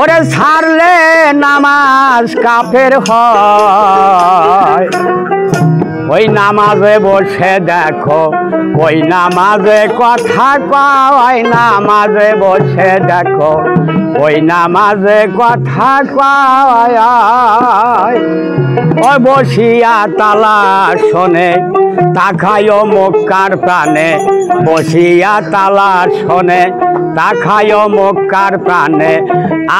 ওরে ছাড়লে নামাজ কাফের হয় ওই নামাজে বসে দেখো ওই নামাজে কথা কয় নামাজে বসে দেখো ওই নামাজে কথা কয় ওই বসিয়া তালা শোনে তাকায় মক্কার প্রাণে বসিয়া তালা শোনে তাকায় মক্কার প্রাণে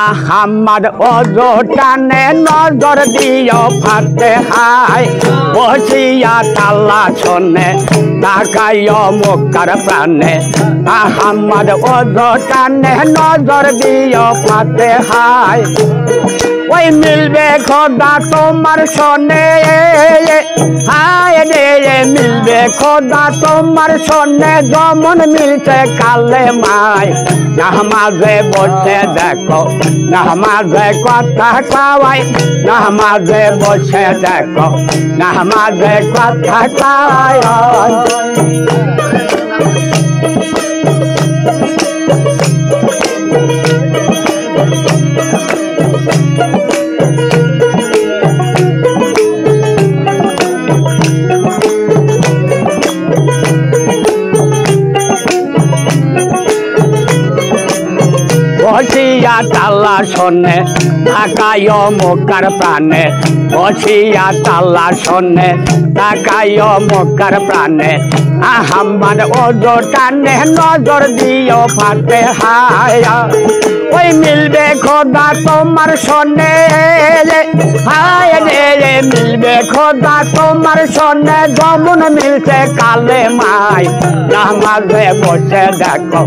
আহাম্মদ ওযো টানে নজর দিও ফাতে হায় বসিয়া তালা শোনে তাকায় মক্কার প্রাণে আহাম্মদ ওযো টানে নজর দিও ফাতে হায় ওই মিলবে খোদা তোমার শোনে হায় রে মিলবে খোদা তোমার শোনে যেমন মিলছে কালে মায় নামাজে বসে দেখো নামাজে কথা কয় নামাজে বসে দেখো নামাজে কথা কয় বসিয়া তালা শোনে তাকায় মক্কার প্রাণে বসিয়া তালা শোনে তাকায় মক্কার প্রাণে আহাম্মদ ওযো টানে নজর দিও ফাতে হায় ওই মিলবে খোদা তোমার শোনে হায় রে মিলবে খোদা তোমার শোনে যেমন মিলছে কালে মায় নামাজে বসে দেখো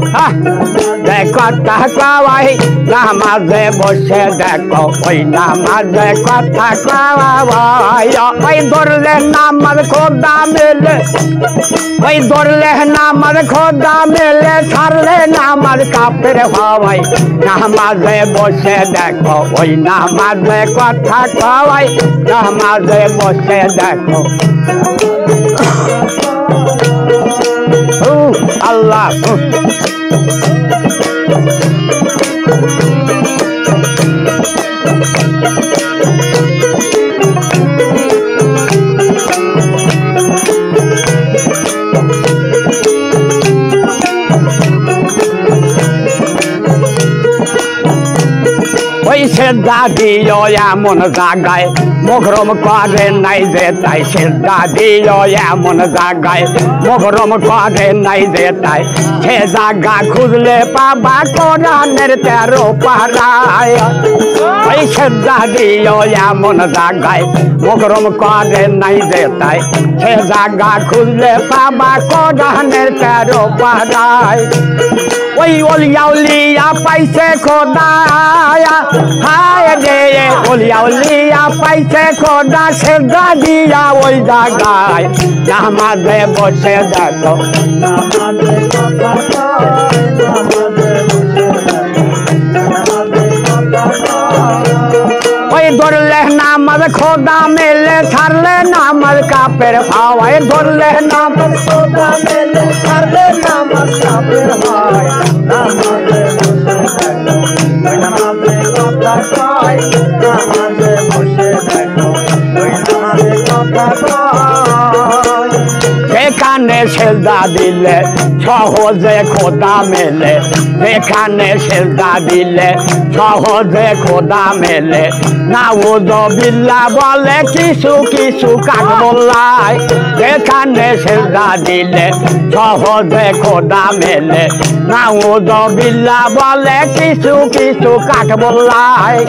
কথা কয় নামাজে বসে দেখো ওই নামাজে কথা কয় ওই ধরলে নামাজ খোদা মেলে ওই ধরলে নামাজ খোদা মেলে ছাড়লে নামাজ কাফের হয় নামাজে বসে দেখো ওই নামাজে কথা কয় নামাজে বসে দেখো আল্লাহ ওই সেজদা দিও এমন জায়গায় মুহরম করে নাই যে তাই সেজদা দিও এমন জায়গায় মুহরম করে নাই যে তাই সে জায়গা খুঁজলে পাবা কোরআনের 13 পারায় ওই সেজদা দিও এমন জায়গায় মুহরম করে নাই যে তাই সে জায়গা খুঁজলে পাবা কোরআনের 13 পারায় ওই ওলিয়া উলিয়া পাইছে খোদা হায় রে ওলিয়া উলিয়া পাইছে খোদা সেজদা দিয়া ওই জায়গায় নামাজে বসে দেখো ওই ধরলে নামাজ খোদা মেলে ছাড়লে নামাজ কাফের হয় ধরলে নামাজ খোদা মেলে ছাড়লে নামাজ কাফের হয় নামাজে বসে দেখো নামাজে কথা কয় নামাজে বসে দেখো নামাজে কথা কয় এখানে সেজদা দিলে সহজে খোদা মেলে এখানে সেজদা দিলে সহজে খোদা মেলে নাউযুবিল্লাহ বলে কিছু কিছু কাঠমোল্লায় এখানে সেজদা দিলে সহজে খোদা মেলে নাউযুবিল্লাহ বলে কিছু কিছু কাঠমোল্লায়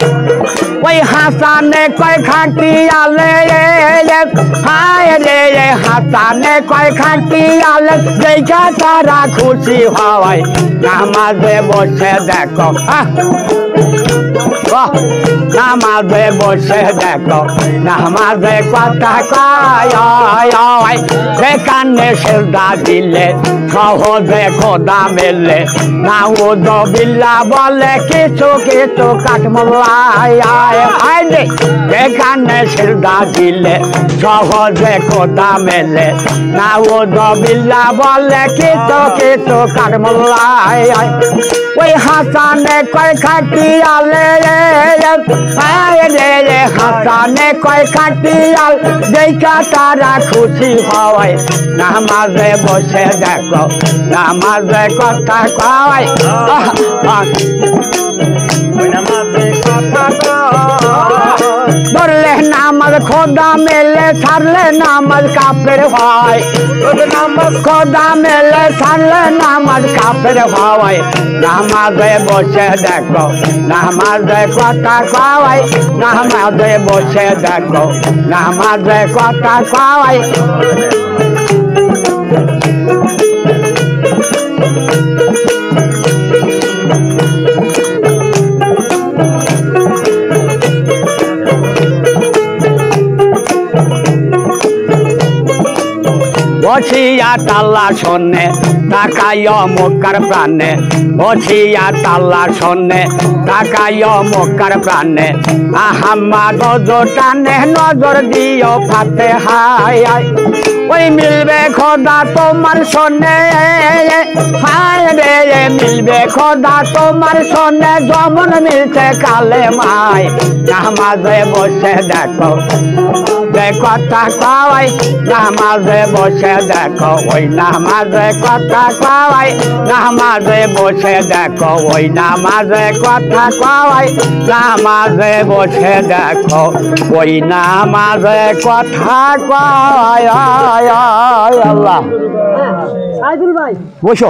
ওই হাসানে কয় খাটি আলে হায় রে হাসানে কয় খাটি আলে দেখা তারা খুশি হয় নামাজে বসে দেখো নামাজে বসে দেখো নামাজে কথা কয় সেখানে সেজদা দিলে সহজে খোদা মেলে নাউজ বিল্লাহ বলে কিছু কিছু কাঠমোল্লায় সেখানে সেজদা দিলে সহজে খোদা মেলে নাউজ বিল্লাহ বলে কিছু কিছু কাঠমোল্লায় ওই হাসানে কয় খাটিয়ালে হাসানে কয় খাটিয়াল দেখা তারা খুশি হয় নামাজে বসে দেখো নামাজে কথা কয় ধরলে নামাজ খোদা মেলে ছাড়লে নামাজ কাফের হয় নামাজ খোদা মেলে ছাড়লে নামাজ কাফের হয় নামাজে বসে দেখো নামাজে কথা কয় নামাজে বসে দেখো নামাজে কথা কয় বসিয়া তাল্লা শোনে তাকায় মক্কার প্রাণে বসিয়া তাল্লা শোনে তাকায় মক্কার প্রাণে আহাম্মদ টানে নজর দিও ফাতে হায় ওই মিলবে খোদা তোমার শোনে হায় রে মিলবে খোদা তোমার শোনে যেমন মিলছে কালে মায় নামাজে বসে দেখো কথা কয় নামাজে বসে দেখো ওই নামাজে কথা কয় নামাজে বসে দেখো ওই নামাজে কথা কয় নামাজে বসে দেখো ওই নামাজে কথা কয় আল্লাহ বসো।